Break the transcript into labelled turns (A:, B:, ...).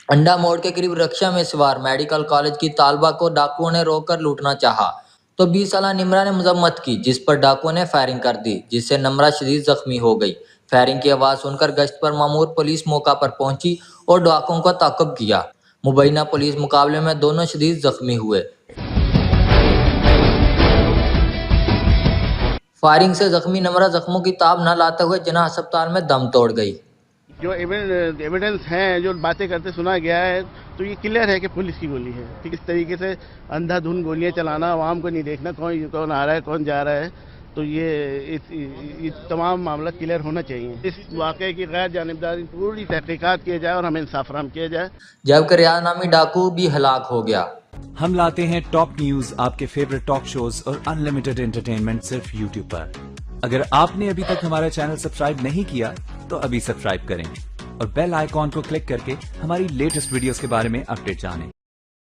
A: अंडा मोड़ के करीब रक्षा में सवार मेडिकल कॉलेज की तालबा को डाकुओं ने रोककर लूटना चाहा, तो 20 साला निमरा ने मजम्मत की, जिस पर डाकुओं ने फायरिंग कर दी, जिससे नम्रा शदीद जख्मी हो गई। फायरिंग की आवाज सुनकर गश्त पर मामूर पुलिस मौका पर पहुंची और डाकुओं का ताक़ब किया। मुबैना पुलिस मुकाबले में दोनों शदीद जख्मी हुए। फायरिंग से जख्मी नम्रा जख्मों की ताब न लाते हुए जिना अस्पताल में दम तोड़ गई।
B: जो एविडेंस हैं, जो बातें करते सुना गया है, तो ये क्लियर है कि पुलिस की गोली है कि किस तरीके से अंधाधुंध गोलियां चलाना, आवाम को नहीं देखना कौन आ रहा है कौन जा रहा है, तो ये तमाम मामला क्लियर होना चाहिए। इस वाक़े की गैर जानिबदारी पूरी तहकीकात किया जाए और हमें इंसाफ फराहम किया जाए।
A: जबकि रियाज नामी डाकू भी हलाक हो गया।
C: हम लाते हैं टॉप न्यूज, आपके फेवरेट टॉक शोज और अनलिमिटेड एंटरटेनमेंट सिर्फ YouTube पर। अगर आपने अभी तक हमारा चैनल सब्सक्राइब नहीं किया तो अभी सब्सक्राइब करें और बेल आइकॉन को क्लिक करके हमारी लेटेस्ट वीडियोस के बारे में अपडेट जानें।